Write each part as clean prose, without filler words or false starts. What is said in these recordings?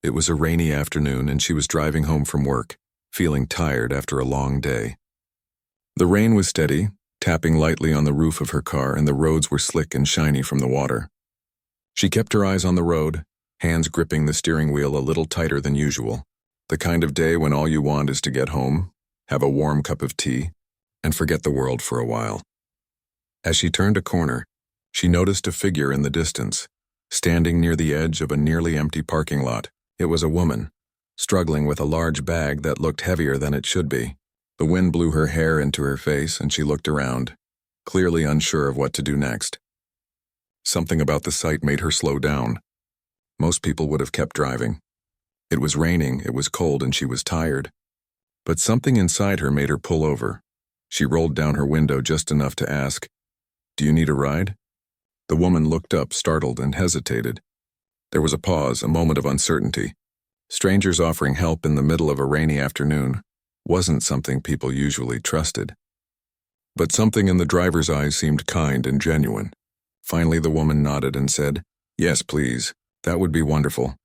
It was a rainy afternoon and she was driving home from work, feeling tired after a long day. The rain was steady, tapping lightly on the roof of her car, and the roads were slick and shiny from the water. She kept her eyes on the road, hands gripping the steering wheel a little tighter than usual. The kind of day when all you want is to get home, have a warm cup of tea, and forget the world for a while. As she turned a corner, she noticed a figure in the distance, standing near the edge of a nearly empty parking lot. It was a woman, struggling with a large bag that looked heavier than it should be. The wind blew her hair into her face and she looked around, clearly unsure of what to do next. Something about the sight made her slow down. Most people would have kept driving. It was raining, it was cold, and she was tired. But something inside her made her pull over. She rolled down her window just enough to ask, "Do you need a ride?" The woman looked up, startled, and hesitated. There was a pause, a moment of uncertainty. Strangers offering help in the middle of a rainy afternoon wasn't something people usually trusted. But something in the driver's eyes seemed kind and genuine. Finally, the woman nodded and said, "Yes, please. That would be wonderful."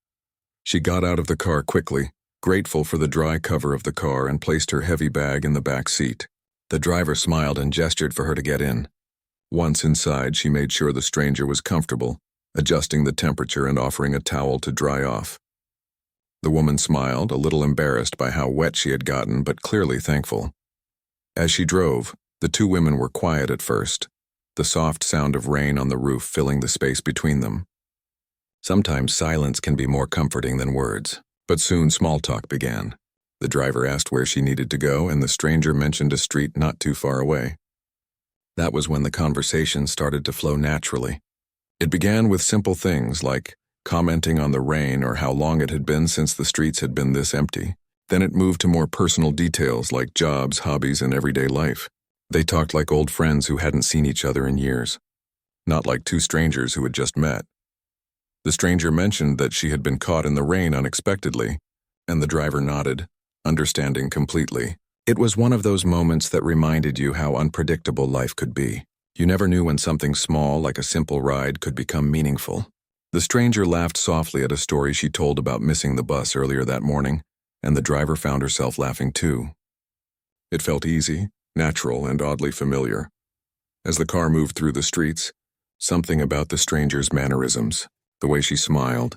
She got out of the car quickly, grateful for the dry cover of the car, and placed her heavy bag in the back seat. The driver smiled and gestured for her to get in. Once inside, she made sure the stranger was comfortable, adjusting the temperature and offering a towel to dry off. The woman smiled, a little embarrassed by how wet she had gotten, but clearly thankful. As she drove, the two women were quiet at first, the soft sound of rain on the roof filling the space between them. Sometimes silence can be more comforting than words, but soon small talk began. The driver asked where she needed to go, and the stranger mentioned a street not too far away. That was when the conversation started to flow naturally. It began with simple things like commenting on the rain or how long it had been since the streets had been this empty. Then it moved to more personal details like jobs, hobbies, and everyday life. They talked like old friends who hadn't seen each other in years, not like two strangers who had just met. The stranger mentioned that she had been caught in the rain unexpectedly, and the driver nodded, understanding completely. It was one of those moments that reminded you how unpredictable life could be. You never knew when something small, like a simple ride, could become meaningful. The stranger laughed softly at a story she told about missing the bus earlier that morning, and the driver found herself laughing too. It felt easy, natural, and oddly familiar. As the car moved through the streets, something about the stranger's mannerisms, the way she smiled,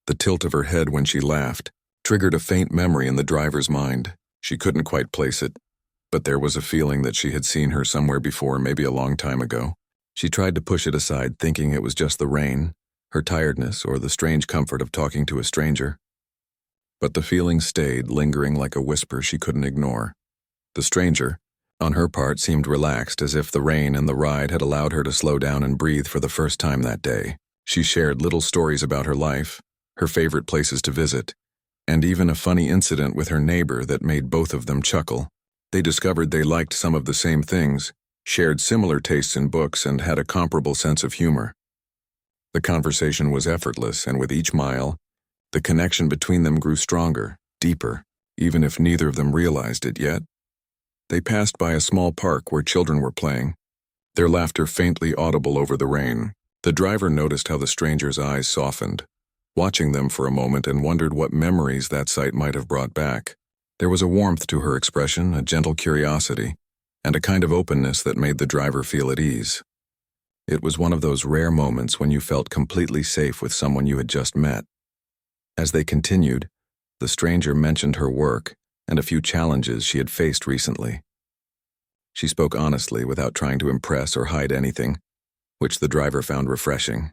the tilt of her head when she laughed, triggered a faint memory in the driver's mind. She couldn't quite place it, but there was a feeling that she had seen her somewhere before, maybe a long time ago. She tried to push it aside, thinking it was just the rain, her tiredness, or the strange comfort of talking to a stranger. But the feeling stayed, lingering like a whisper she couldn't ignore. The stranger, on her part, seemed relaxed, as if the rain and the ride had allowed her to slow down and breathe for the first time that day. She shared little stories about her life, her favorite places to visit, and even a funny incident with her neighbor that made both of them chuckle. They discovered they liked some of the same things, shared similar tastes in books, and had a comparable sense of humor. The conversation was effortless, and with each mile, the connection between them grew stronger, deeper, even if neither of them realized it yet. They passed by a small park where children were playing, their laughter faintly audible over the rain. The driver noticed how the stranger's eyes softened, watching them for a moment, and wondered what memories that sight might have brought back. There was a warmth to her expression, a gentle curiosity, and a kind of openness that made the driver feel at ease. It was one of those rare moments when you felt completely safe with someone you had just met. As they continued, the stranger mentioned her work and a few challenges she had faced recently. She spoke honestly without trying to impress or hide anything, which the driver found refreshing.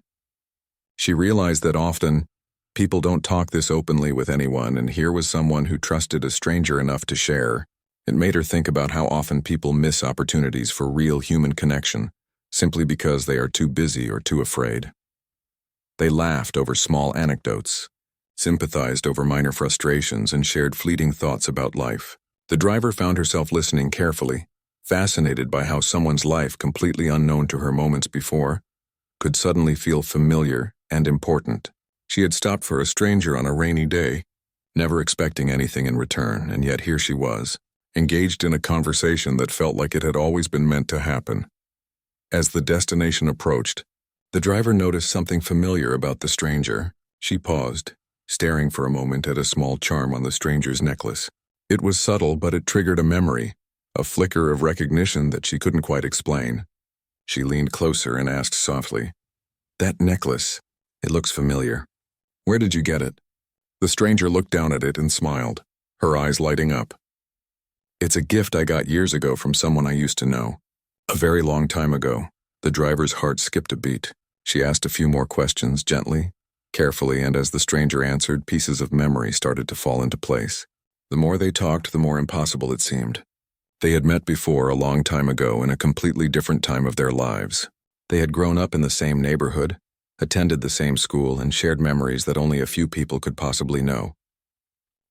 She realized that often, people don't talk this openly with anyone, and here was someone who trusted a stranger enough to share. It made her think about how often people miss opportunities for real human connection, simply because they are too busy or too afraid. They laughed over small anecdotes, sympathized over minor frustrations, and shared fleeting thoughts about life. The driver found herself listening carefully, fascinated by how someone's life, completely unknown to her moments before, could suddenly feel familiar and important. She had stopped for a stranger on a rainy day, never expecting anything in return, and yet here she was, engaged in a conversation that felt like it had always been meant to happen. As the destination approached, the driver noticed something familiar about the stranger. She paused, staring for a moment at a small charm on the stranger's necklace. It was subtle, but it triggered a memory, a flicker of recognition that she couldn't quite explain. She leaned closer and asked softly, "That necklace, it looks familiar. Where did you get it?" The stranger looked down at it and smiled, her eyes lighting up. "It's a gift I got years ago from someone I used to know. A very long time ago." The driver's heart skipped a beat. She asked a few more questions, gently, carefully, and as the stranger answered, pieces of memory started to fall into place. The more they talked, the more impossible it seemed. They had met before a long time ago in a completely different time of their lives. They had grown up in the same neighborhood, attended the same school, and shared memories that only a few people could possibly know.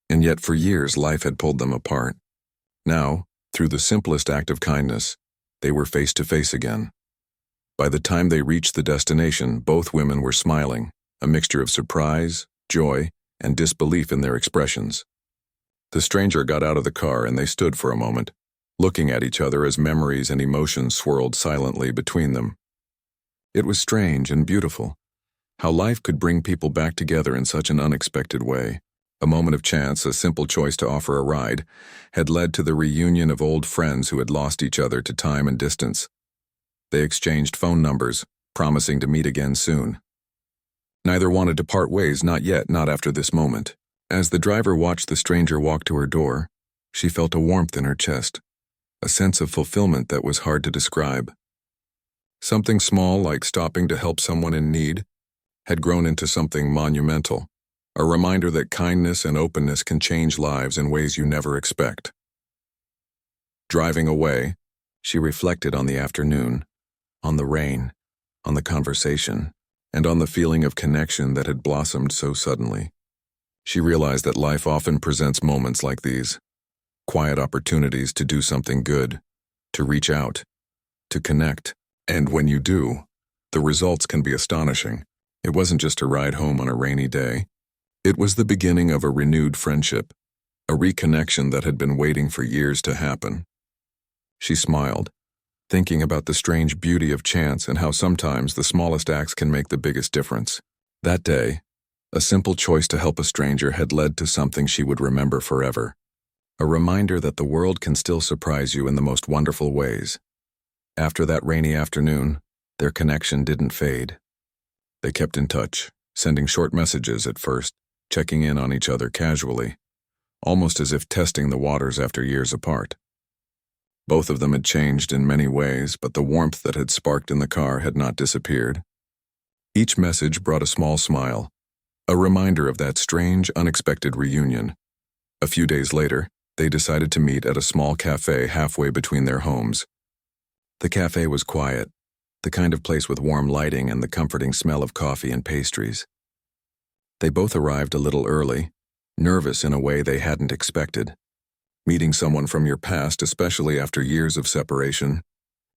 And yet for years life had pulled them apart. Now, through the simplest act of kindness, they were face to face again. By the time they reached the destination, both women were smiling, a mixture of surprise, joy, and disbelief in their expressions. The stranger got out of the car and they stood for a moment, looking at each other as memories and emotions swirled silently between them. It was strange and beautiful, how life could bring people back together in such an unexpected way. A moment of chance, a simple choice to offer a ride, had led to the reunion of old friends who had lost each other to time and distance. They exchanged phone numbers, promising to meet again soon. Neither wanted to part ways, not yet, not after this moment. As the driver watched the stranger walk to her door, she felt a warmth in her chest, a sense of fulfillment that was hard to describe. Something small, like stopping to help someone in need, had grown into something monumental, a reminder that kindness and openness can change lives in ways you never expect. Driving away, she reflected on the afternoon, on the rain, on the conversation, and on the feeling of connection that had blossomed so suddenly. She realized that life often presents moments like these, quiet opportunities to do something good, to reach out, to connect. And when you do, the results can be astonishing. It wasn't just a ride home on a rainy day. It was the beginning of a renewed friendship, a reconnection that had been waiting for years to happen. She smiled, thinking about the strange beauty of chance and how sometimes the smallest acts can make the biggest difference. That day, a simple choice to help a stranger had led to something she would remember forever. A reminder that the world can still surprise you in the most wonderful ways. After that rainy afternoon, their connection didn't fade. They kept in touch, sending short messages at first, checking in on each other casually, almost as if testing the waters after years apart. Both of them had changed in many ways, but the warmth that had sparked in the car had not disappeared. Each message brought a small smile, a reminder of that strange, unexpected reunion. A few days later, they decided to meet at a small cafe halfway between their homes. The cafe was quiet, the kind of place with warm lighting and the comforting smell of coffee and pastries. They both arrived a little early, nervous in a way they hadn't expected. Meeting someone from your past, especially after years of separation,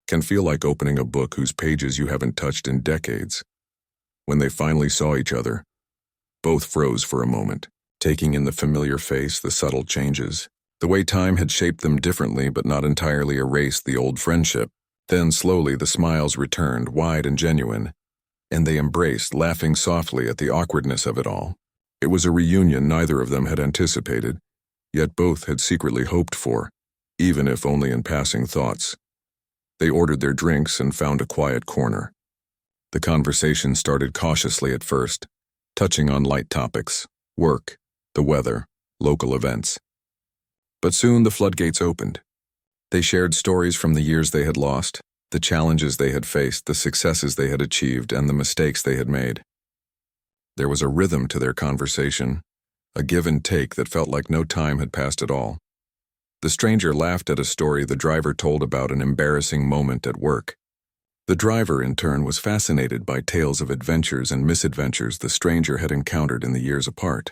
can feel like opening a book whose pages you haven't touched in decades. When they finally saw each other, both froze for a moment, taking in the familiar face, the subtle changes, the way time had shaped them differently but not entirely erased the old friendship. Then slowly the smiles returned, wide and genuine, and they embraced, laughing softly at the awkwardness of it all. It was a reunion neither of them had anticipated, yet both had secretly hoped for, even if only in passing thoughts. They ordered their drinks and found a quiet corner. The conversation started cautiously at first, touching on light topics, work, the weather, local events. But soon the floodgates opened. They shared stories from the years they had lost, the challenges they had faced, the successes they had achieved, and the mistakes they had made. There was a rhythm to their conversation, a give and take that felt like no time had passed at all. The stranger laughed at a story the driver told about an embarrassing moment at work. The driver, in turn, was fascinated by tales of adventures and misadventures the stranger had encountered in the years apart.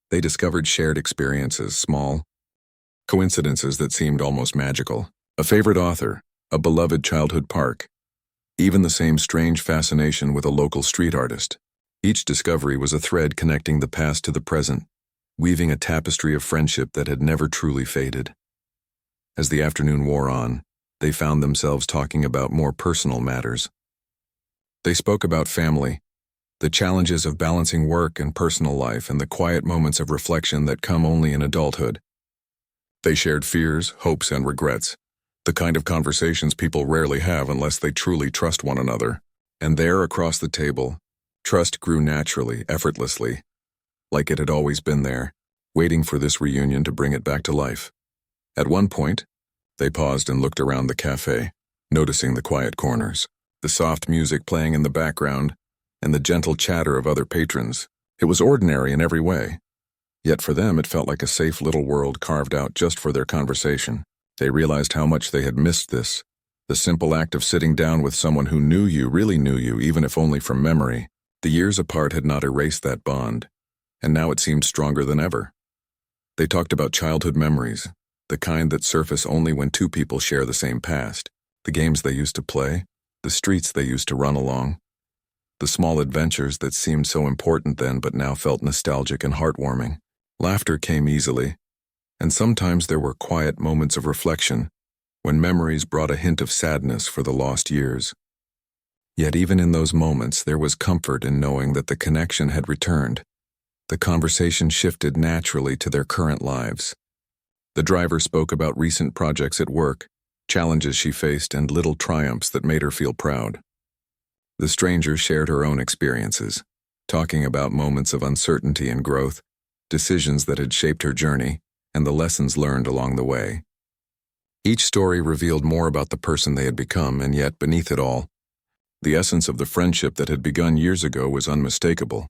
They discovered shared experiences, small coincidences that seemed almost magical. A favorite author, a beloved childhood park, even the same strange fascination with a local street artist. Each discovery was a thread connecting the past to the present, weaving a tapestry of friendship that had never truly faded. As the afternoon wore on, they found themselves talking about more personal matters. They spoke about family, the challenges of balancing work and personal life, and the quiet moments of reflection that come only in adulthood. They shared fears, hopes, and regrets, the kind of conversations people rarely have unless they truly trust one another. And there, across the table, trust grew naturally, effortlessly, like it had always been there, waiting for this reunion to bring it back to life. At one point, they paused and looked around the cafe, noticing the quiet corners, the soft music playing in the background, and the gentle chatter of other patrons. It was ordinary in every way. Yet for them it felt like a safe little world carved out just for their conversation. They realized how much they had missed this, the simple act of sitting down with someone who knew you, really knew you, even if only from memory. The years apart had not erased that bond, and now it seemed stronger than ever. They talked about childhood memories, the kind that surface only when two people share the same past, the games they used to play, the streets they used to run along, the small adventures that seemed so important then but now felt nostalgic and heartwarming. Laughter came easily, and sometimes there were quiet moments of reflection, when memories brought a hint of sadness for the lost years. Yet even in those moments there was comfort in knowing that the connection had returned. The conversation shifted naturally to their current lives. The driver spoke about recent projects at work, challenges she faced, and little triumphs that made her feel proud. The stranger shared her own experiences, talking about moments of uncertainty and growth, decisions that had shaped her journey, and the lessons learned along the way. Each story revealed more about the person they had become, and yet beneath it all, the essence of the friendship that had begun years ago was unmistakable.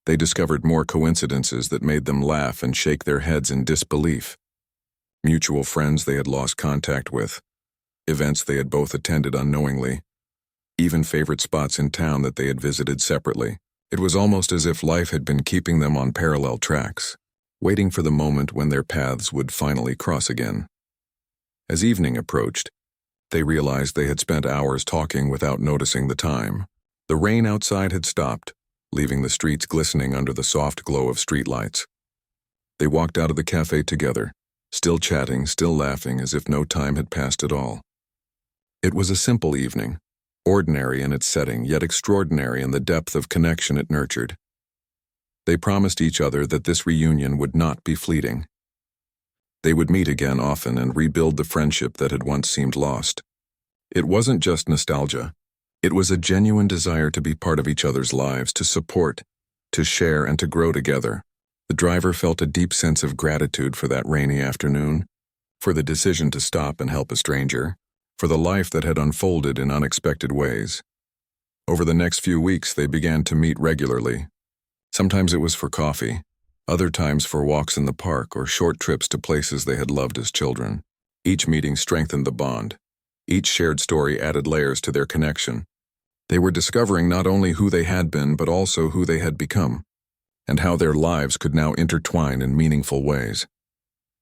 They discovered more coincidences that made them laugh and shake their heads in disbelief. Mutual friends they had lost contact with, events they had both attended unknowingly, even favorite spots in town that they had visited separately. It was almost as if life had been keeping them on parallel tracks, waiting for the moment when their paths would finally cross again. As evening approached, they realized they had spent hours talking without noticing the time. The rain outside had stopped, leaving the streets glistening under the soft glow of streetlights. They walked out of the cafe together, still chatting, still laughing, as if no time had passed at all. It was a simple evening, ordinary in its setting, yet extraordinary in the depth of connection it nurtured. They promised each other that this reunion would not be fleeting. They would meet again often and rebuild the friendship that had once seemed lost. It wasn't just nostalgia. It was a genuine desire to be part of each other's lives, to support, to share, and to grow together. The driver felt a deep sense of gratitude for that rainy afternoon, for the decision to stop and help a stranger, for the life that had unfolded in unexpected ways. Over the next few weeks, they began to meet regularly. Sometimes it was for coffee, other times for walks in the park or short trips to places they had loved as children. Each meeting strengthened the bond. Each shared story added layers to their connection. They were discovering not only who they had been, but also who they had become, and how their lives could now intertwine in meaningful ways.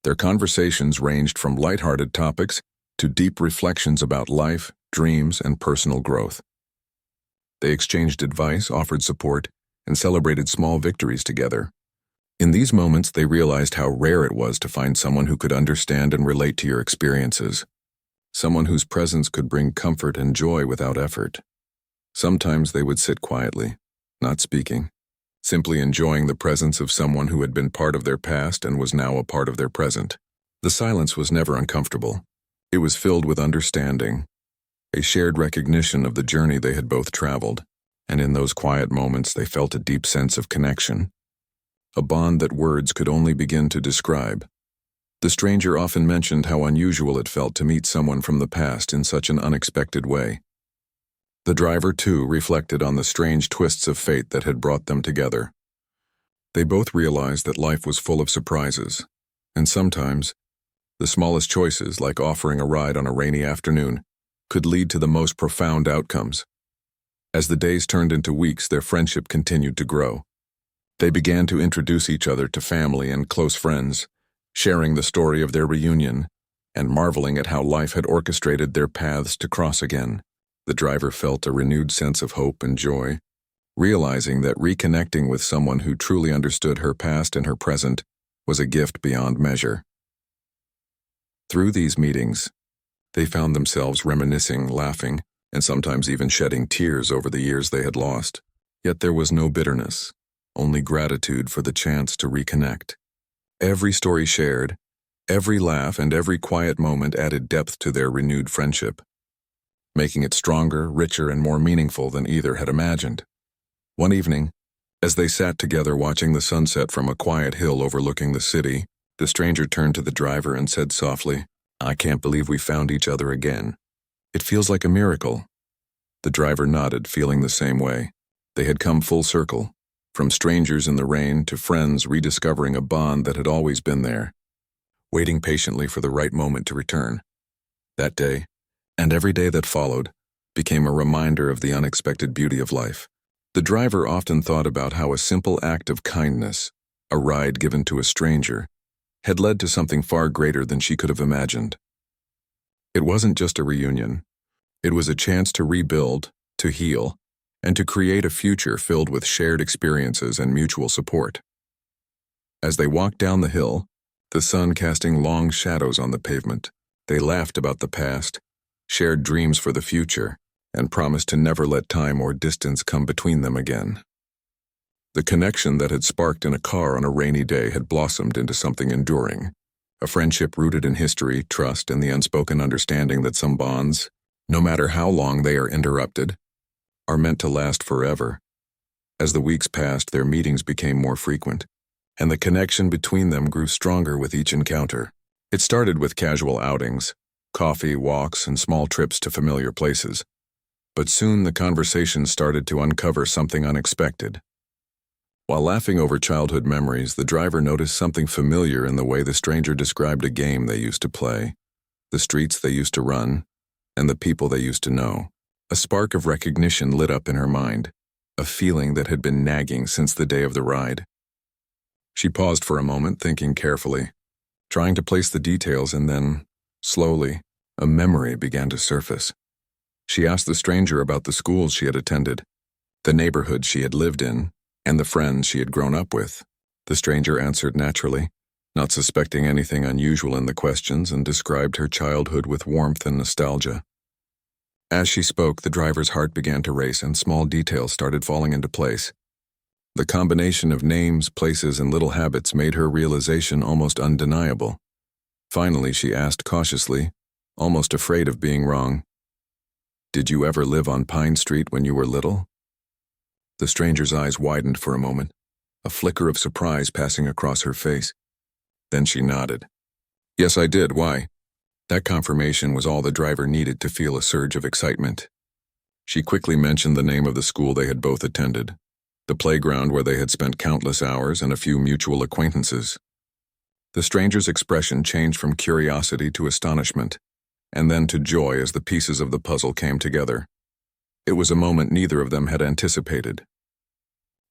Their conversations ranged from lighthearted topics to deep reflections about life, dreams, and personal growth. They exchanged advice, offered support, and celebrated small victories together. In these moments, they realized how rare it was to find someone who could understand and relate to your experiences, someone whose presence could bring comfort and joy without effort. Sometimes they would sit quietly, not speaking, simply enjoying the presence of someone who had been part of their past and was now a part of their present. The silence was never uncomfortable. It was filled with understanding, a shared recognition of the journey they had both traveled, and in those quiet moments they felt a deep sense of connection, a bond that words could only begin to describe. The stranger often mentioned how unusual it felt to meet someone from the past in such an unexpected way. The driver, too, reflected on the strange twists of fate that had brought them together. They both realized that life was full of surprises, and sometimes, the smallest choices, like offering a ride on a rainy afternoon, could lead to the most profound outcomes. As the days turned into weeks, their friendship continued to grow. They began to introduce each other to family and close friends, sharing the story of their reunion and marveling at how life had orchestrated their paths to cross again. The driver felt a renewed sense of hope and joy, realizing that reconnecting with someone who truly understood her past and her present was a gift beyond measure. Through these meetings, they found themselves reminiscing, laughing, and sometimes even shedding tears over the years they had lost. Yet there was no bitterness, only gratitude for the chance to reconnect. Every story shared, every laugh and every quiet moment added depth to their renewed friendship, making it stronger, richer, and more meaningful than either had imagined. One evening, as they sat together watching the sunset from a quiet hill overlooking the city, the stranger turned to the driver and said softly, "I can't believe we found each other again. It feels like a miracle." The driver nodded, feeling the same way. They had come full circle, from strangers in the rain to friends rediscovering a bond that had always been there, waiting patiently for the right moment to return. That day, and every day that followed, became a reminder of the unexpected beauty of life. The driver often thought about how a simple act of kindness, a ride given to a stranger, had led to something far greater than she could have imagined. It wasn't just a reunion. It was a chance to rebuild, to heal, and to create a future filled with shared experiences and mutual support. As they walked down the hill, the sun casting long shadows on the pavement, they laughed about the past, shared dreams for the future, and promised to never let time or distance come between them again. The connection that had sparked in a car on a rainy day had blossomed into something enduring, a friendship rooted in history, trust, and the unspoken understanding that some bonds, no matter how long they are interrupted, are meant to last forever. As the weeks passed, their meetings became more frequent, and the connection between them grew stronger with each encounter. It started with casual outings, coffee, walks, and small trips to familiar places. But soon the conversation started to uncover something unexpected. While laughing over childhood memories, the driver noticed something familiar in the way the stranger described a game they used to play, the streets they used to run, and the people they used to know. A spark of recognition lit up in her mind, a feeling that had been nagging since the day of the ride. She paused for a moment, thinking carefully, trying to place the details, and then, slowly, a memory began to surface. She asked the stranger about the schools she had attended, the neighborhood she had lived in, and the friends she had grown up with. The stranger answered naturally, not suspecting anything unusual in the questions, and described her childhood with warmth and nostalgia. As she spoke, the driver's heart began to race and small details started falling into place. The combination of names, places, and little habits made her realization almost undeniable. Finally, she asked cautiously, almost afraid of being wrong, "Did you ever live on Pine Street when you were little?" The stranger's eyes widened for a moment, a flicker of surprise passing across her face. Then she nodded. "Yes, I did. Why?" That confirmation was all the driver needed to feel a surge of excitement. She quickly mentioned the name of the school they had both attended, the playground where they had spent countless hours, and a few mutual acquaintances. The stranger's expression changed from curiosity to astonishment, and then to joy as the pieces of the puzzle came together. It was a moment neither of them had anticipated.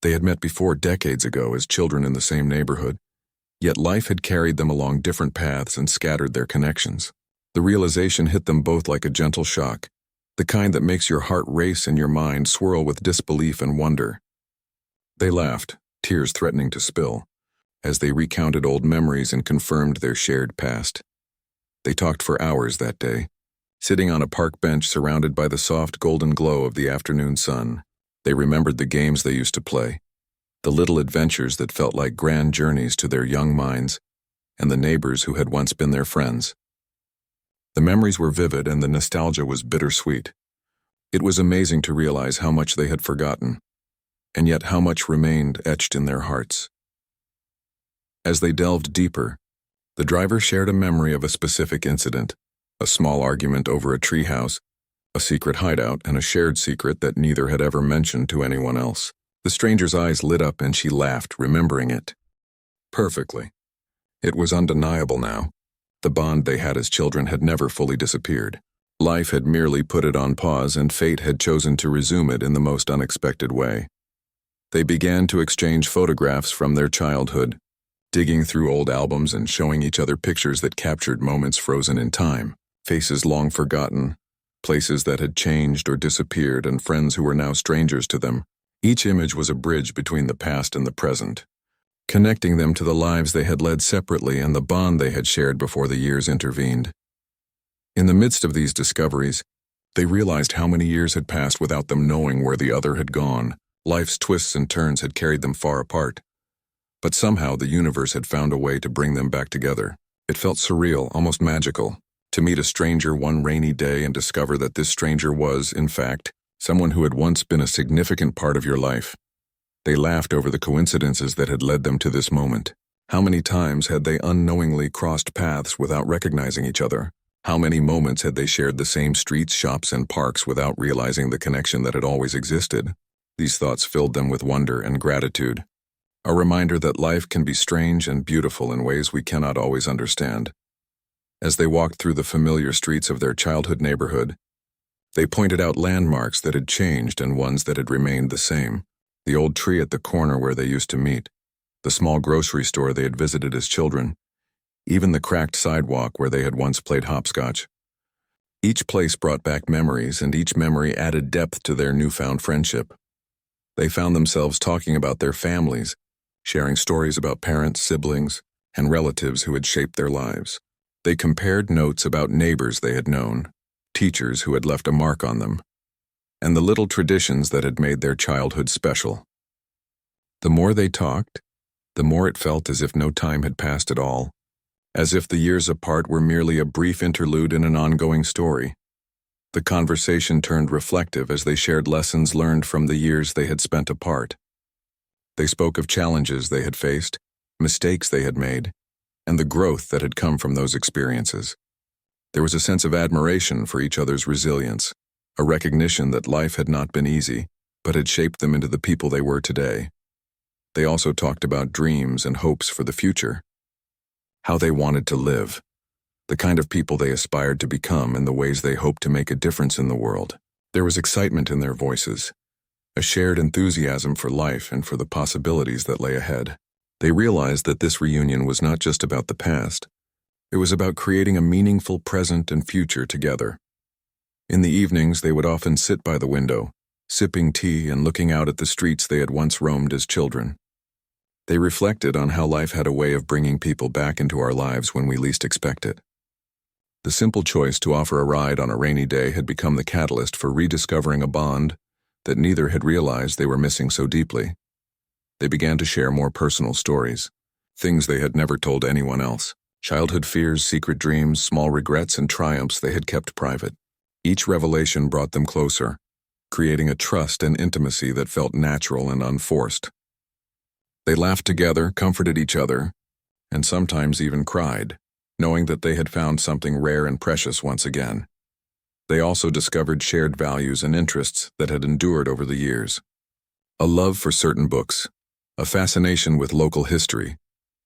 They had met before decades ago as children in the same neighborhood, yet life had carried them along different paths and scattered their connections. The realization hit them both like a gentle shock, the kind that makes your heart race and your mind swirl with disbelief and wonder. They laughed, tears threatening to spill, as they recounted old memories and confirmed their shared past. They talked for hours that day, sitting on a park bench surrounded by the soft golden glow of the afternoon sun. They remembered the games they used to play, the little adventures that felt like grand journeys to their young minds, and the neighbors who had once been their friends. The memories were vivid and the nostalgia was bittersweet. It was amazing to realize how much they had forgotten, and yet how much remained etched in their hearts. As they delved deeper, the driver shared a memory of a specific incident, a small argument over a treehouse, a secret hideout, and a shared secret that neither had ever mentioned to anyone else. The stranger's eyes lit up and she laughed, remembering it perfectly. It was undeniable now. The bond they had as children had never fully disappeared. Life had merely put it on pause, and fate had chosen to resume it in the most unexpected way. They began to exchange photographs from their childhood, digging through old albums and showing each other pictures that captured moments frozen in time, faces long forgotten, places that had changed or disappeared, and friends who were now strangers to them. Each image was a bridge between the past and the present, connecting them to the lives they had led separately and the bond they had shared before the years intervened. In the midst of these discoveries, they realized how many years had passed without them knowing where the other had gone. Life's twists and turns had carried them far apart, but somehow the universe had found a way to bring them back together. It felt surreal, almost magical, to meet a stranger one rainy day and discover that this stranger was, in fact, someone who had once been a significant part of your life. They laughed over the coincidences that had led them to this moment. How many times had they unknowingly crossed paths without recognizing each other? How many moments had they shared the same streets, shops, and parks without realizing the connection that had always existed? These thoughts filled them with wonder and gratitude, a reminder that life can be strange and beautiful in ways we cannot always understand. As they walked through the familiar streets of their childhood neighborhood, they pointed out landmarks that had changed and ones that had remained the same. The old tree at the corner where they used to meet, the small grocery store they had visited as children, even the cracked sidewalk where they had once played hopscotch. Each place brought back memories, and each memory added depth to their newfound friendship. They found themselves talking about their families, sharing stories about parents, siblings, and relatives who had shaped their lives. They compared notes about neighbors they had known, teachers who had left a mark on them, and the little traditions that had made their childhood special. The more they talked, the more it felt as if no time had passed at all, as if the years apart were merely a brief interlude in an ongoing story. The conversation turned reflective as they shared lessons learned from the years they had spent apart. They spoke of challenges they had faced, mistakes they had made, and the growth that had come from those experiences. There was a sense of admiration for each other's resilience, a recognition that life had not been easy, but had shaped them into the people they were today. They also talked about dreams and hopes for the future, how they wanted to live, the kind of people they aspired to become, and the ways they hoped to make a difference in the world. There was excitement in their voices, a shared enthusiasm for life and for the possibilities that lay ahead. They realized that this reunion was not just about the past. It was about creating a meaningful present and future together. In the evenings, they would often sit by the window, sipping tea and looking out at the streets they had once roamed as children. They reflected on how life had a way of bringing people back into our lives when we least expect it. The simple choice to offer a ride on a rainy day had become the catalyst for rediscovering a bond that neither had realized they were missing so deeply. They began to share more personal stories, things they had never told anyone else, childhood fears, secret dreams, small regrets, and triumphs they had kept private. Each revelation brought them closer, creating a trust and intimacy that felt natural and unforced. They laughed together, comforted each other, and sometimes even cried, knowing that they had found something rare and precious once again. They also discovered shared values and interests that had endured over the years. A love for certain books, a fascination with local history,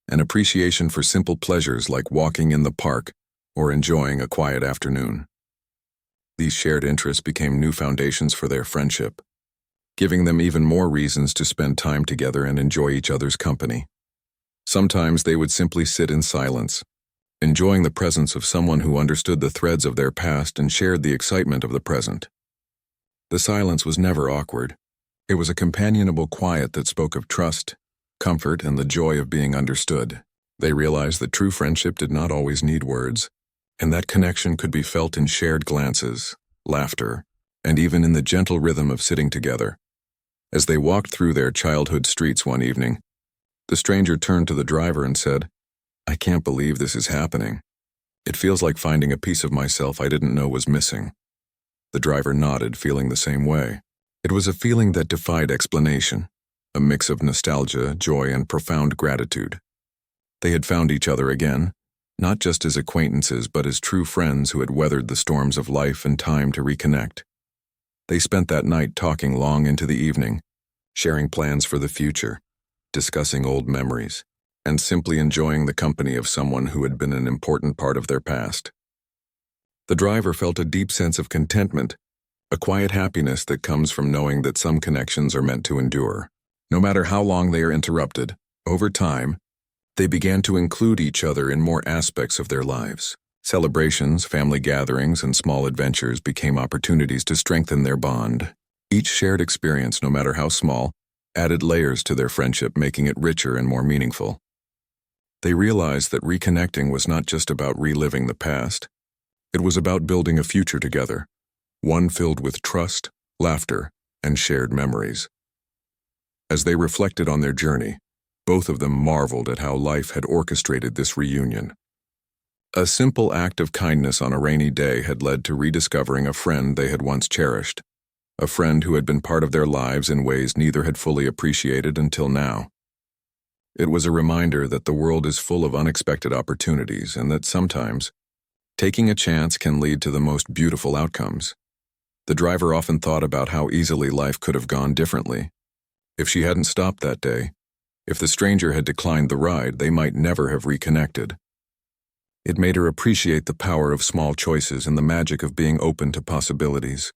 an appreciation for simple pleasures like walking in the park or enjoying a quiet afternoon. These shared interests became new foundations for their friendship, giving them even more reasons to spend time together and enjoy each other's company. Sometimes they would simply sit in silence, enjoying the presence of someone who understood the threads of their past and shared the excitement of the present. The silence was never awkward. It was a companionable quiet that spoke of trust, comfort, and the joy of being understood. They realized that true friendship did not always need words, and that connection could be felt in shared glances, laughter, and even in the gentle rhythm of sitting together. As they walked through their childhood streets one evening, the stranger turned to the driver and said, "I can't believe this is happening. It feels like finding a piece of myself I didn't know was missing." The driver nodded, feeling the same way. It was a feeling that defied explanation, a mix of nostalgia, joy, and profound gratitude. They had found each other again, not just as acquaintances but as true friends who had weathered the storms of life and time to reconnect. They spent that night talking long into the evening, sharing plans for the future, discussing old memories, and simply enjoying the company of someone who had been an important part of their past. The driver felt a deep sense of contentment, a quiet happiness that comes from knowing that some connections are meant to endure. No matter how long they are interrupted, over time, they began to include each other in more aspects of their lives. Celebrations, family gatherings, and small adventures became opportunities to strengthen their bond. Each shared experience, no matter how small, added layers to their friendship, making it richer and more meaningful. They realized that reconnecting was not just about reliving the past. It was about building a future together, one filled with trust, laughter, and shared memories. As they reflected on their journey, both of them marveled at how life had orchestrated this reunion. A simple act of kindness on a rainy day had led to rediscovering a friend they had once cherished, a friend who had been part of their lives in ways neither had fully appreciated until now. It was a reminder that the world is full of unexpected opportunities and that sometimes, taking a chance can lead to the most beautiful outcomes. The driver often thought about how easily life could have gone differently. If she hadn't stopped that day, if the stranger had declined the ride, they might never have reconnected. It made her appreciate the power of small choices and the magic of being open to possibilities.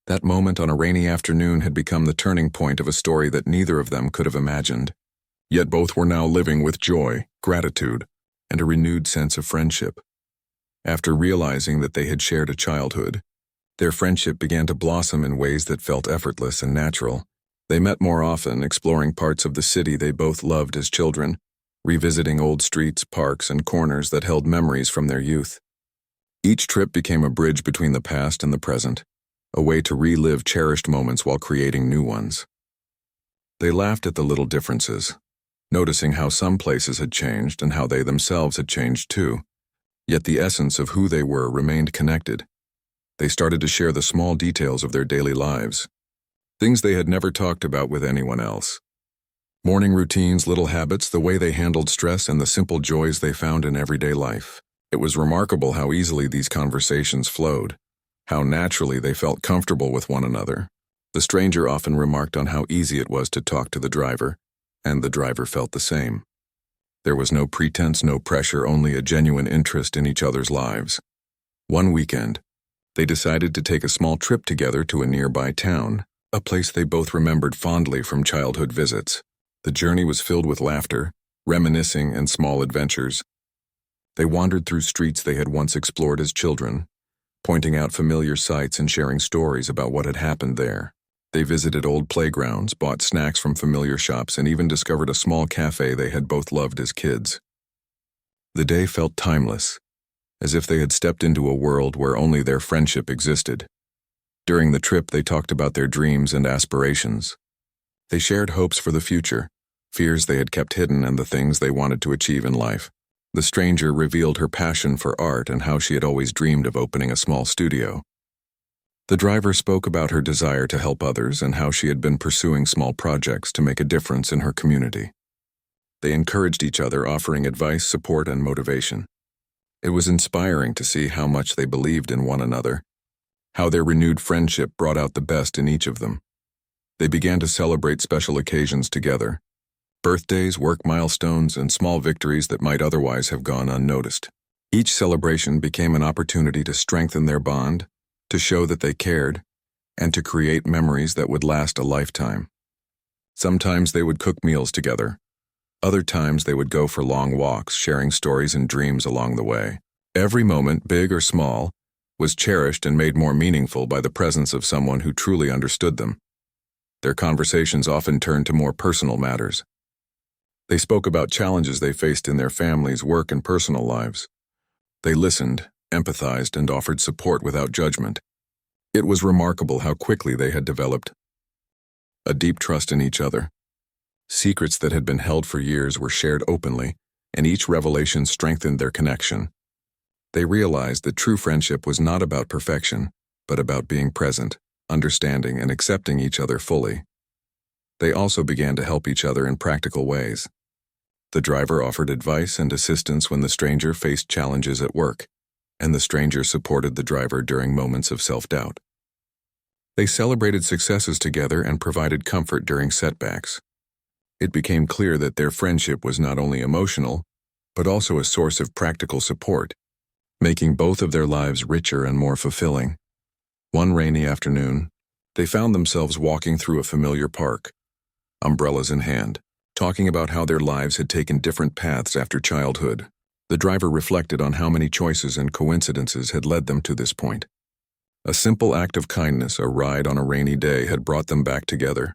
That moment on a rainy afternoon had become the turning point of a story that neither of them could have imagined. Yet both were now living with joy, gratitude, and a renewed sense of friendship. After realizing that they had shared a childhood, their friendship began to blossom in ways that felt effortless and natural. They met more often, exploring parts of the city they both loved as children, revisiting old streets, parks, and corners that held memories from their youth. Each trip became a bridge between the past and the present, a way to relive cherished moments while creating new ones. They laughed at the little differences, noticing how some places had changed and how they themselves had changed too. Yet the essence of who they were remained connected. They started to share the small details of their daily lives, things they had never talked about with anyone else. Morning routines, little habits, the way they handled stress, and the simple joys they found in everyday life. It was remarkable how easily these conversations flowed, how naturally they felt comfortable with one another. The stranger often remarked on how easy it was to talk to the driver, and the driver felt the same. There was no pretense, no pressure, only a genuine interest in each other's lives. One weekend, they decided to take a small trip together to a nearby town, a place they both remembered fondly from childhood visits. The journey was filled with laughter, reminiscing, and small adventures. They wandered through streets they had once explored as children, pointing out familiar sights and sharing stories about what had happened there. They visited old playgrounds, bought snacks from familiar shops, and even discovered a small cafe they had both loved as kids. The day felt timeless, as if they had stepped into a world where only their friendship existed. During the trip, they talked about their dreams and aspirations. They shared hopes for the future, fears they had kept hidden, and the things they wanted to achieve in life. The stranger revealed her passion for art and how she had always dreamed of opening a small studio. The driver spoke about her desire to help others and how she had been pursuing small projects to make a difference in her community. They encouraged each other, offering advice, support, and motivation. It was inspiring to see how much they believed in one another, how their renewed friendship brought out the best in each of them. They began to celebrate special occasions together, birthdays, work milestones, and small victories that might otherwise have gone unnoticed. Each celebration became an opportunity to strengthen their bond, to show that they cared, and to create memories that would last a lifetime. Sometimes they would cook meals together. Other times they would go for long walks, sharing stories and dreams along the way. Every moment, big or small, was cherished and made more meaningful by the presence of someone who truly understood them. Their conversations often turned to more personal matters. They spoke about challenges they faced in their families, work, and personal lives. They listened, empathized, and offered support without judgment. It was remarkable how quickly they had developed a deep trust in each other. Secrets that had been held for years were shared openly, and each revelation strengthened their connection. They realized that true friendship was not about perfection, but about being present, understanding, and accepting each other fully. They also began to help each other in practical ways. The driver offered advice and assistance when the stranger faced challenges at work, and the stranger supported the driver during moments of self-doubt. They celebrated successes together and provided comfort during setbacks. It became clear that their friendship was not only emotional, but also a source of practical support, making both of their lives richer and more fulfilling. One rainy afternoon, they found themselves walking through a familiar park, umbrellas in hand, talking about how their lives had taken different paths after childhood. The driver reflected on how many choices and coincidences had led them to this point. A simple act of kindness, a ride on a rainy day, had brought them back together.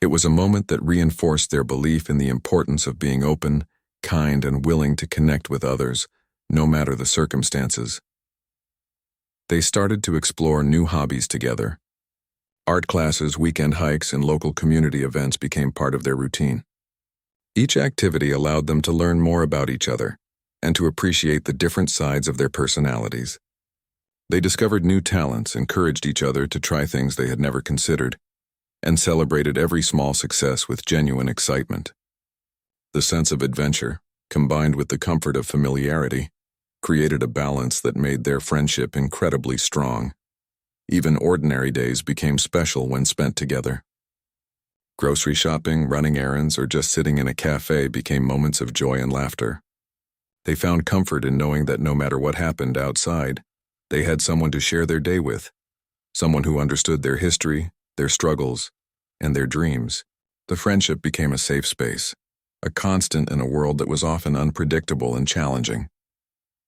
It was a moment that reinforced their belief in the importance of being open, kind, and willing to connect with others, no matter the circumstances. They started to explore new hobbies together. Art classes, weekend hikes, and local community events became part of their routine. Each activity allowed them to learn more about each other and to appreciate the different sides of their personalities. They discovered new talents, encouraged each other to try things they had never considered, and celebrated every small success with genuine excitement. The sense of adventure, combined with the comfort of familiarity, created a balance that made their friendship incredibly strong. Even ordinary days became special when spent together. Grocery shopping, running errands, or just sitting in a cafe became moments of joy and laughter. They found comfort in knowing that no matter what happened outside, they had someone to share their day with, someone who understood their history, their struggles, and their dreams. The friendship became a safe space, a constant in a world that was often unpredictable and challenging.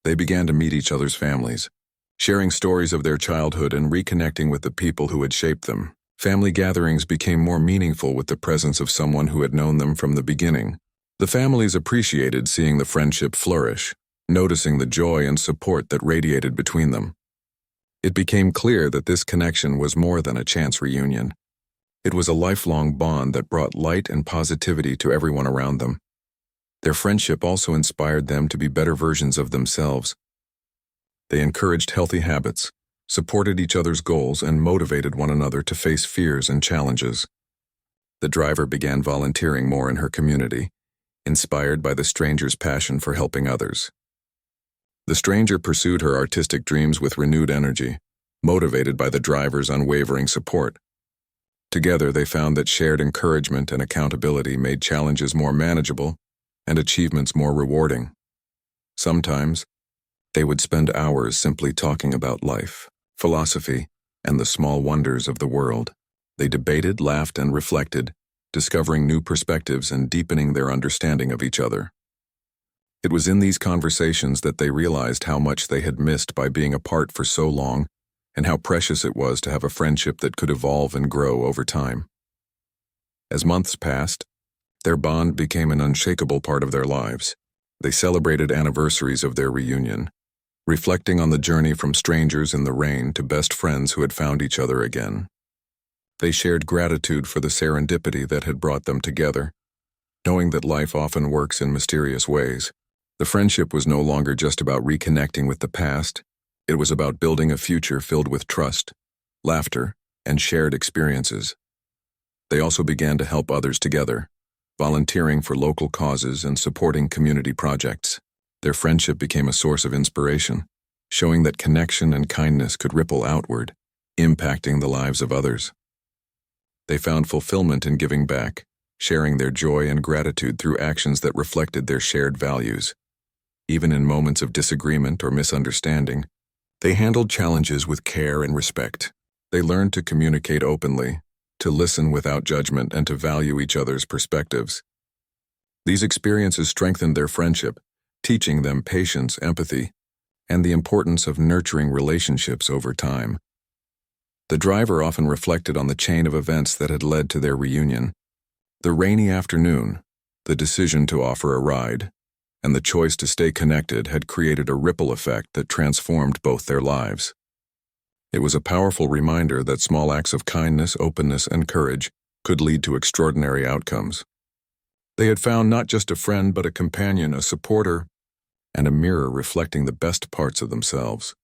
They began to meet each other's families, sharing stories of their childhood and reconnecting with the people who had shaped them. Family gatherings became more meaningful with the presence of someone who had known them from the beginning. The families appreciated seeing the friendship flourish, noticing the joy and support that radiated between them. It became clear that this connection was more than a chance reunion. It was a lifelong bond that brought light and positivity to everyone around them. Their friendship also inspired them to be better versions of themselves. They encouraged healthy habits, supported each other's goals, and motivated one another to face fears and challenges. The driver began volunteering more in her community, inspired by the stranger's passion for helping others. The stranger pursued her artistic dreams with renewed energy, motivated by the driver's unwavering support. Together, they found that shared encouragement and accountability made challenges more manageable and achievements more rewarding. Sometimes, they would spend hours simply talking about life, philosophy, and the small wonders of the world. They debated, laughed, and reflected, discovering new perspectives and deepening their understanding of each other. It was in these conversations that they realized how much they had missed by being apart for so long, and how precious it was to have a friendship that could evolve and grow over time. As months passed, their bond became an unshakable part of their lives. They celebrated anniversaries of their reunion, reflecting on the journey from strangers in the rain to best friends who had found each other again. They shared gratitude for the serendipity that had brought them together, knowing that life often works in mysterious ways. The friendship was no longer just about reconnecting with the past. It was about building a future filled with trust, laughter, and shared experiences. They also began to help others together, volunteering for local causes and supporting community projects. Their friendship became a source of inspiration, showing that connection and kindness could ripple outward, impacting the lives of others. They found fulfillment in giving back, sharing their joy and gratitude through actions that reflected their shared values. Even in moments of disagreement or misunderstanding, they handled challenges with care and respect. They learned to communicate openly, to listen without judgment, and to value each other's perspectives. These experiences strengthened their friendship, teaching them patience, empathy, and the importance of nurturing relationships over time. The driver often reflected on the chain of events that had led to their reunion. The rainy afternoon, the decision to offer a ride, and the choice to stay connected had created a ripple effect that transformed both their lives. It was a powerful reminder that small acts of kindness, openness, and courage could lead to extraordinary outcomes. They had found not just a friend but a companion, a supporter, and a mirror reflecting the best parts of themselves.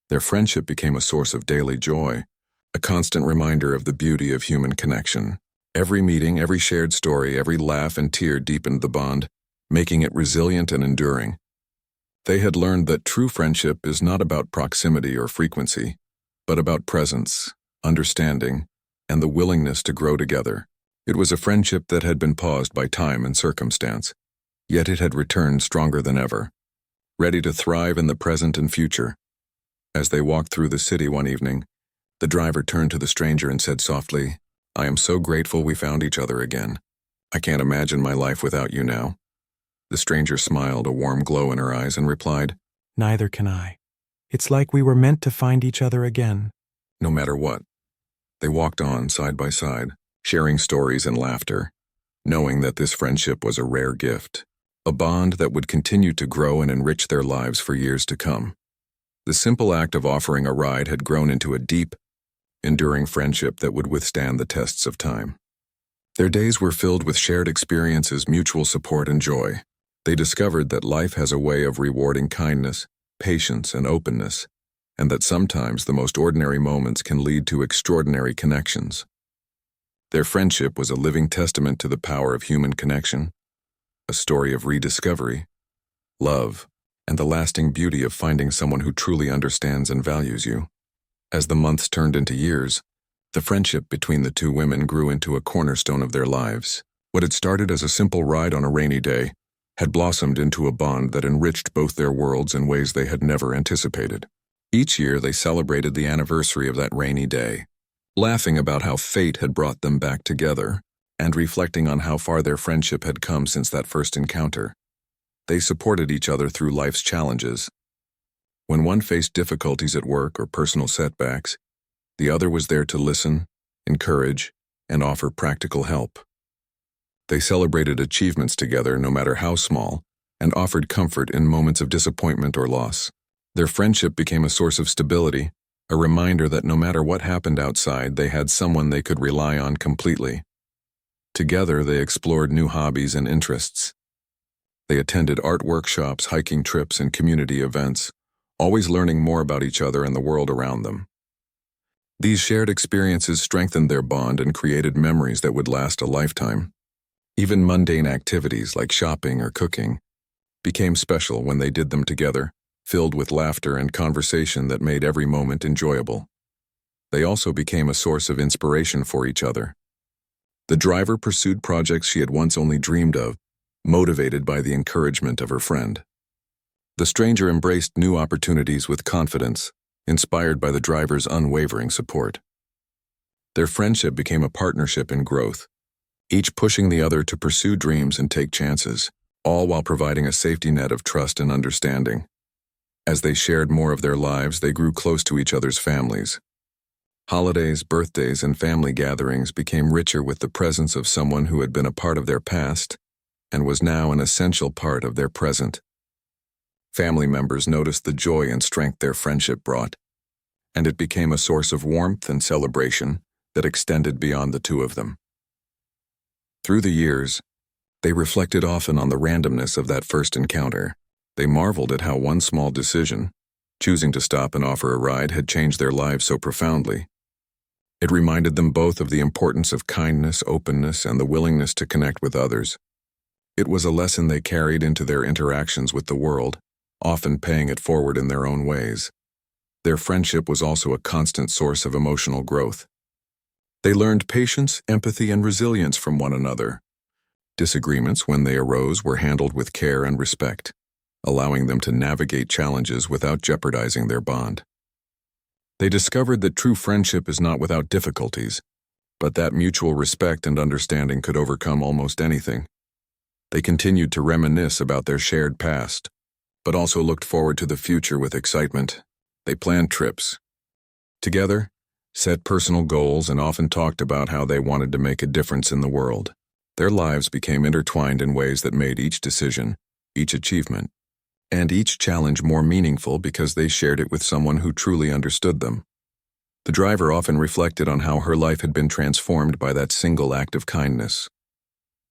Their friendship became a source of daily joy, a constant reminder of the beauty of human connection. Every meeting, every shared story, every laugh and tear deepened the bond, making it resilient and enduring. They had learned that true friendship is not about proximity or frequency, but about presence, understanding, and the willingness to grow together. It was a friendship that had been paused by time and circumstance, yet it had returned stronger than ever, ready to thrive in the present and future. As they walked through the city one evening, the driver turned to the stranger and said softly, "I am so grateful we found each other again. I can't imagine my life without you now." The stranger smiled, a warm glow in her eyes, and replied, "Neither can I. It's like we were meant to find each other again." No matter what, they walked on side by side, sharing stories and laughter, knowing that this friendship was a rare gift, a bond that would continue to grow and enrich their lives for years to come. The simple act of offering a ride had grown into a deep, enduring friendship that would withstand the tests of time. Their days were filled with shared experiences, mutual support, and joy. They discovered that life has a way of rewarding kindness, patience, and openness, and that sometimes the most ordinary moments can lead to extraordinary connections. Their friendship was a living testament to the power of human connection, a story of rediscovery, love, and the lasting beauty of finding someone who truly understands and values you. As the months turned into years, the friendship between the two women grew into a cornerstone of their lives. What had started as a simple ride on a rainy day had blossomed into a bond that enriched both their worlds in ways they had never anticipated. Each year they celebrated the anniversary of that rainy day, laughing about how fate had brought them back together, and reflecting on how far their friendship had come since that first encounter. They supported each other through life's challenges. When one faced difficulties at work or personal setbacks, the other was there to listen, encourage, and offer practical help. They celebrated achievements together, no matter how small, and offered comfort in moments of disappointment or loss. Their friendship became a source of stability, a reminder that no matter what happened outside, they had someone they could rely on completely. Together, they explored new hobbies and interests. They attended art workshops, hiking trips, and community events, always learning more about each other and the world around them. These shared experiences strengthened their bond and created memories that would last a lifetime. Even mundane activities like shopping or cooking became special when they did them together, filled with laughter and conversation that made every moment enjoyable. They also became a source of inspiration for each other. The driver pursued projects she had once only dreamed of, motivated by the encouragement of her friend. The stranger embraced new opportunities with confidence, inspired by the driver's unwavering support. Their friendship became a partnership in growth, each pushing the other to pursue dreams and take chances, all while providing a safety net of trust and understanding. As they shared more of their lives, they grew close to each other's families. Holidays, birthdays, and family gatherings became richer with the presence of someone who had been a part of their past and was now an essential part of their present. Family members noticed the joy and strength their friendship brought, and it became a source of warmth and celebration that extended beyond the two of them. Through the years, they reflected often on the randomness of that first encounter. They marveled at how one small decision, choosing to stop and offer a ride, had changed their lives so profoundly. It reminded them both of the importance of kindness, openness, and the willingness to connect with others. It was a lesson they carried into their interactions with the world, often paying it forward in their own ways. Their friendship was also a constant source of emotional growth. They learned patience, empathy, and resilience from one another. Disagreements, when they arose, were handled with care and respect, allowing them to navigate challenges without jeopardizing their bond. They discovered that true friendship is not without difficulties, but that mutual respect and understanding could overcome almost anything. They continued to reminisce about their shared past, but also looked forward to the future with excitement. They planned trips together, set personal goals, and often talked about how they wanted to make a difference in the world. Their lives became intertwined in ways that made each decision, each achievement, and each challenge more meaningful because they shared it with someone who truly understood them. The driver often reflected on how her life had been transformed by that single act of kindness.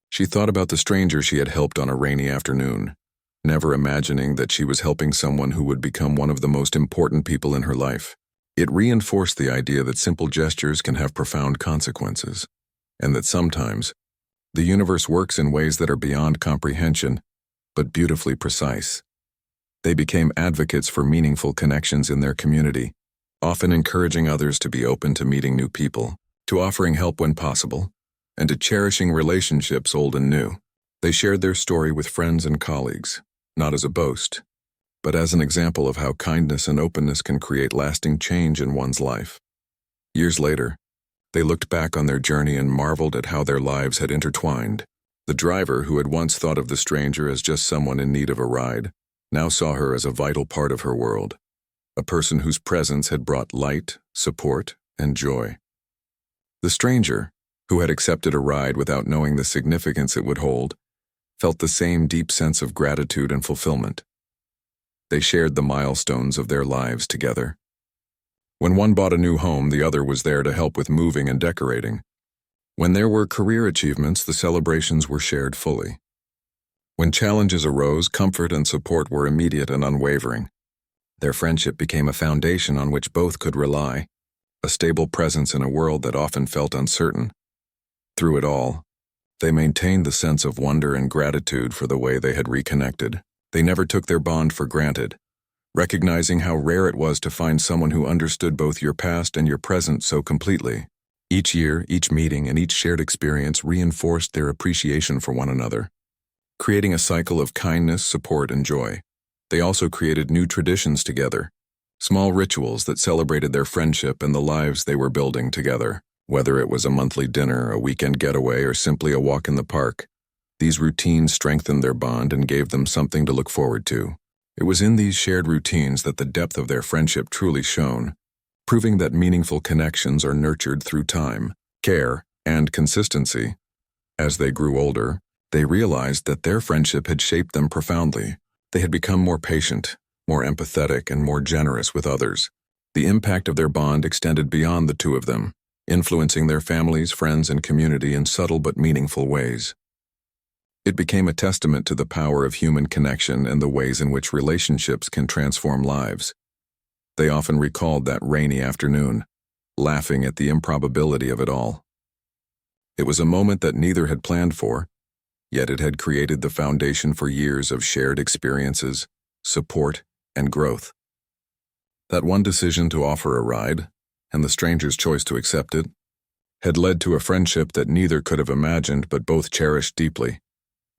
She thought about the stranger she had helped on a rainy afternoon, never imagining that she was helping someone who would become one of the most important people in her life. It reinforced the idea that simple gestures can have profound consequences, and that sometimes the universe works in ways that are beyond comprehension, but beautifully precise. They became advocates for meaningful connections in their community, often encouraging others to be open to meeting new people, to offering help when possible, and to cherishing relationships old and new. They shared their story with friends and colleagues, not as a boast, but as an example of how kindness and openness can create lasting change in one's life. Years later, they looked back on their journey and marveled at how their lives had intertwined. The driver, who had once thought of the stranger as just someone in need of a ride, now saw her as a vital part of her world, a person whose presence had brought light, support, and joy. The stranger, who had accepted a ride without knowing the significance it would hold, felt the same deep sense of gratitude and fulfillment. They shared the milestones of their lives together. When one bought a new home, the other was there to help with moving and decorating. When there were career achievements, the celebrations were shared fully. When challenges arose, comfort and support were immediate and unwavering. Their friendship became a foundation on which both could rely, a stable presence in a world that often felt uncertain. Through it all, they maintained the sense of wonder and gratitude for the way they had reconnected. They never took their bond for granted, recognizing how rare it was to find someone who understood both your past and your present so completely. Each year, each meeting, and each shared experience reinforced their appreciation for one another, creating a cycle of kindness, support, and joy. They also created new traditions together, small rituals that celebrated their friendship and the lives they were building together. Whether it was a monthly dinner, a weekend getaway, or simply a walk in the park, these routines strengthened their bond and gave them something to look forward to. It was in these shared routines that the depth of their friendship truly shone, proving that meaningful connections are nurtured through time, care, and consistency. As they grew older, they realized that their friendship had shaped them profoundly. They had become more patient, more empathetic, and more generous with others. The impact of their bond extended beyond the two of them, influencing their families, friends, and community in subtle but meaningful ways. It became a testament to the power of human connection and the ways in which relationships can transform lives. They often recalled that rainy afternoon, laughing at the improbability of it all. It was a moment that neither had planned for, yet it had created the foundation for years of shared experiences, support, and growth. That one decision to offer a ride, and the stranger's choice to accept it, had led to a friendship that neither could have imagined but both cherished deeply.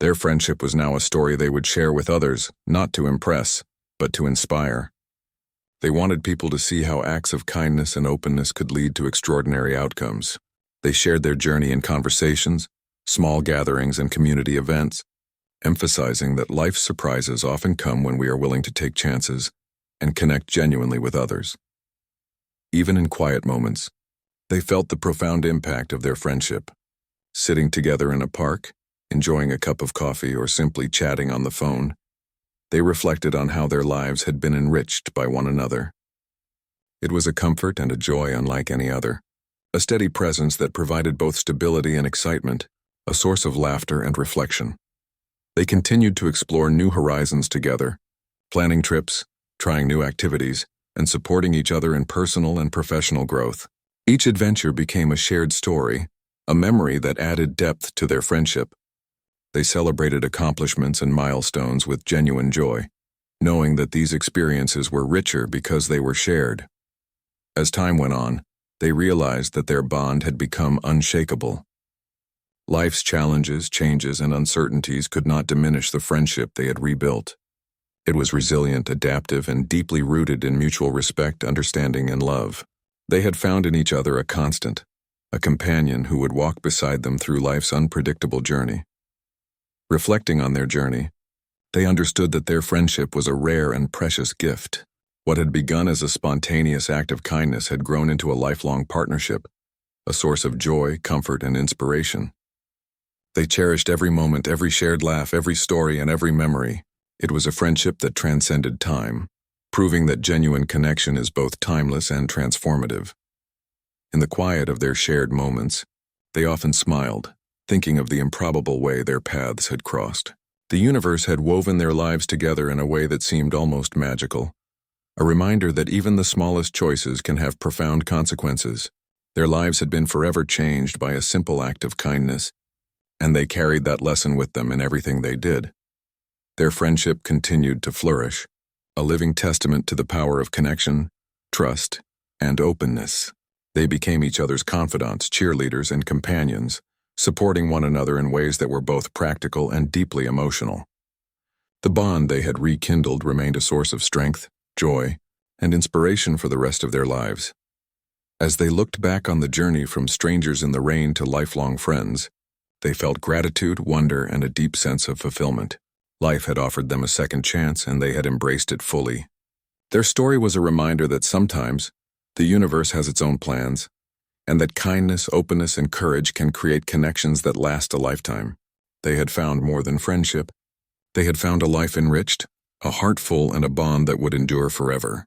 Their friendship was now a story they would share with others, not to impress, but to inspire. They wanted people to see how acts of kindness and openness could lead to extraordinary outcomes. They shared their journey in conversations, small gatherings, and community events, emphasizing that life's surprises often come when we are willing to take chances and connect genuinely with others. Even in quiet moments, they felt the profound impact of their friendship. Sitting together in a park, enjoying a cup of coffee, or simply chatting on the phone, they reflected on how their lives had been enriched by one another. It was a comfort and a joy unlike any other, a steady presence that provided both stability and excitement, a source of laughter and reflection. They continued to explore new horizons together, planning trips, trying new activities, and supporting each other in personal and professional growth. Each adventure became a shared story, a memory that added depth to their friendship. They celebrated accomplishments and milestones with genuine joy, knowing that these experiences were richer because they were shared. As time went on, they realized that their bond had become unshakable. Life's challenges, changes, and uncertainties could not diminish the friendship they had rebuilt. It was resilient, adaptive, and deeply rooted in mutual respect, understanding, and love. They had found in each other a constant, a companion who would walk beside them through life's unpredictable journey. Reflecting on their journey, they understood that their friendship was a rare and precious gift. What had begun as a spontaneous act of kindness had grown into a lifelong partnership, a source of joy, comfort, and inspiration. They cherished every moment, every shared laugh, every story, and every memory. It was a friendship that transcended time, proving that genuine connection is both timeless and transformative. In the quiet of their shared moments, they often smiled, thinking of the improbable way their paths had crossed. The universe had woven their lives together in a way that seemed almost magical, a reminder that even the smallest choices can have profound consequences. Their lives had been forever changed by a simple act of kindness, and they carried that lesson with them in everything they did. Their friendship continued to flourish, a living testament to the power of connection, trust, and openness. They became each other's confidants, cheerleaders, and companions, supporting one another in ways that were both practical and deeply emotional. The bond they had rekindled remained a source of strength, joy, and inspiration for the rest of their lives. As they looked back on the journey from strangers in the rain to lifelong friends, they felt gratitude, wonder, and a deep sense of fulfillment. Life had offered them a second chance, and they had embraced it fully. Their story was a reminder that sometimes the universe has its own plans, and that kindness, openness, and courage can create connections that last a lifetime. They had found more than friendship. They had found a life enriched, a heart full, and a bond that would endure forever.